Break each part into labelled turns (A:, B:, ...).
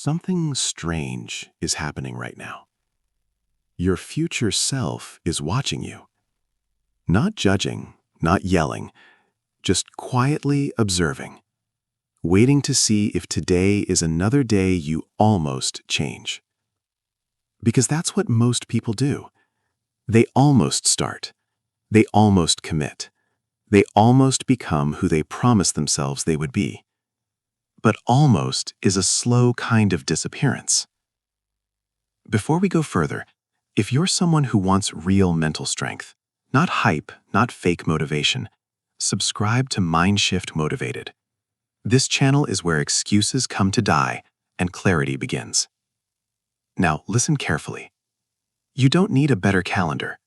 A: Something strange is happening right now. Your future self is watching you. Not judging, not yelling, just quietly observing, waiting to see if today is another day you almost change. Because that's what most people do. They almost start. They almost commit. They almost become who they promised themselves they would be. But almost is a slow kind of disappearance. Before we go further, if you're someone who wants real mental strength, not hype, not fake motivation, subscribe to Mindshift Motivated. This channel is where excuses come to die and clarity begins. Now, listen carefully. You don't need a better calendar.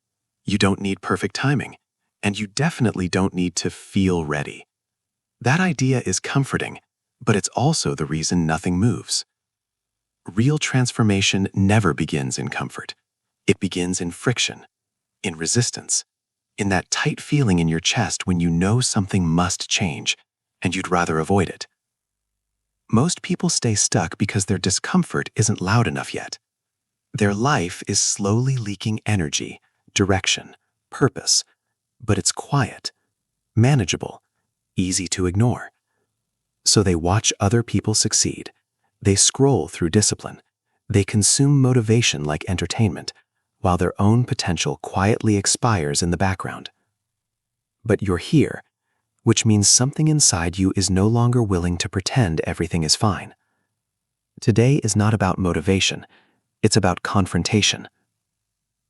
A: You don't need perfect timing. And you definitely don't need to feel ready. That idea is comforting, but it's also the reason nothing moves. Real transformation never begins in comfort. It begins in friction, in resistance, in that tight feeling in your chest when you know something must change and you'd rather avoid it. Most people stay stuck because their discomfort isn't loud enough yet. Their life is slowly leaking energy, direction, purpose, but it's quiet, manageable, easy to ignore. So they watch other people succeed. They scroll through discipline. They consume motivation like entertainment, while their own potential quietly expires in the background. But you're here, which means something inside you is no longer willing to pretend everything is fine. Today is not about motivation. It's about confrontation.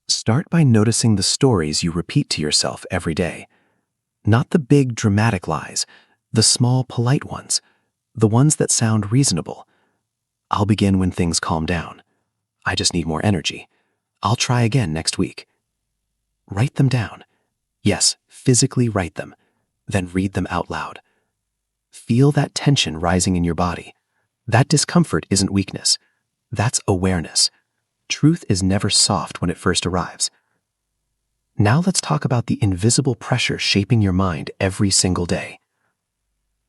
A: Start by noticing the stories you repeat to yourself every day. Not the big dramatic lies, the small polite ones, the ones that sound reasonable. I'll begin when things calm down. I just need more energy. I'll try again next week. Write them down. Yes, physically write them. Then read them out loud. Feel that tension rising in your body. That discomfort isn't weakness. That's awareness. Truth is never soft when it first arrives. Now let's talk about the invisible pressure shaping your mind every single day.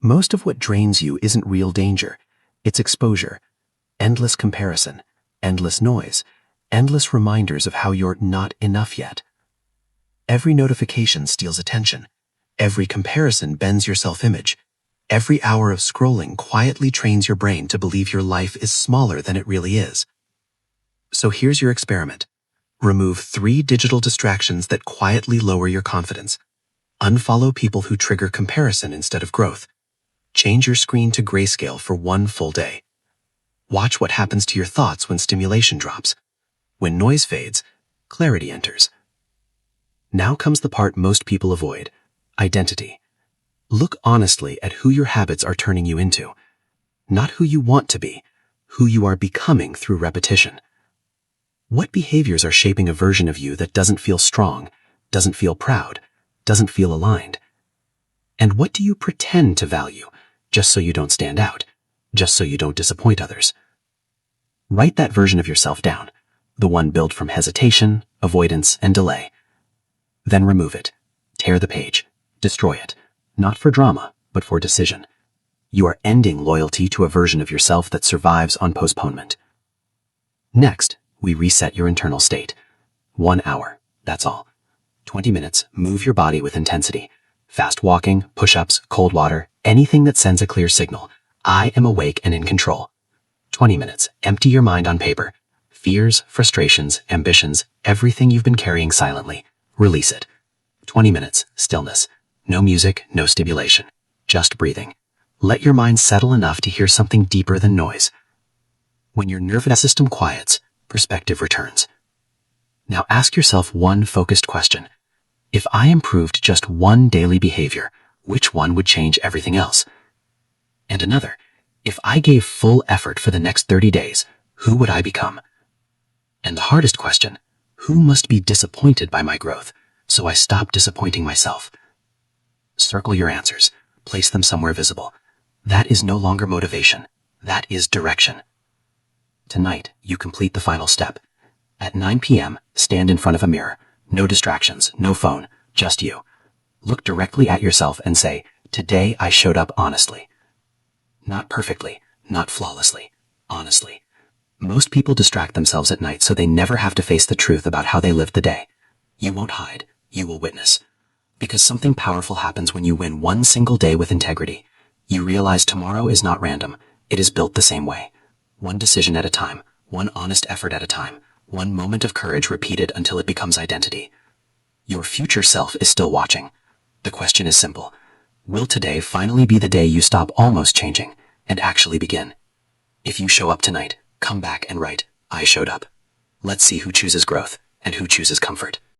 A: Most of what drains you isn't real danger. It's exposure, endless comparison, endless noise, endless reminders of how you're not enough yet. Every notification steals attention. Every comparison bends your self-image. Every hour of scrolling quietly trains your brain to believe your life is smaller than it really is. So here's your experiment. Remove 3 digital distractions that quietly lower your confidence. Unfollow people who trigger comparison instead of growth. Change your screen to grayscale for 1 full day. Watch what happens to your thoughts when stimulation drops. When noise fades, clarity enters. Now comes the part most people avoid: identity. Look honestly at who your habits are turning you into. Not who you want to be, who you are becoming through repetition. What behaviors are shaping a version of you that doesn't feel strong, doesn't feel proud, doesn't feel aligned? And what do you pretend to value, just so you don't stand out, just so you don't disappoint others? Write that version of yourself down, the one built from hesitation, avoidance, and delay. Then remove it. Tear the page. Destroy it. Not for drama, but for decision. You are ending loyalty to a version of yourself that survives on postponement. Next, we reset your internal state. 1 hour, that's all. 20 minutes, move your body with intensity. Fast walking, push-ups, cold water, anything that sends a clear signal. I am awake and in control. 20 minutes, empty your mind on paper. Fears, frustrations, ambitions, everything you've been carrying silently. Release it. 20 minutes, stillness. No music, no stimulation. Just breathing. Let your mind settle enough to hear something deeper than noise. When your nervous system quiets, perspective returns. Now ask yourself one focused question. If I improved just one daily behavior, which one would change everything else? And another, if I gave full effort for the next 30 days, who would I become? And the hardest question, who must be disappointed by my growth, so I stop disappointing myself? Circle your answers. Place them somewhere visible. That is no longer motivation. That is direction. Tonight, you complete the final step. At 9 p.m., stand in front of a mirror. No distractions, no phone, just you. Look directly at yourself and say, today I showed up honestly. Not perfectly, not flawlessly,
B: honestly. Most people distract themselves at night so they never have to face the truth about how they lived the day. You won't hide, you will witness. Because something powerful happens when you win one single day with integrity. You realize tomorrow is not random, it is built the same way. One decision at a time, one honest effort at a time, one moment of courage repeated until it becomes identity. Your future self is still watching. The question is simple. Will today finally be the day you stop almost changing and actually begin? If you show up tonight, come back and write, "I showed up." Let's see who chooses growth and who chooses comfort.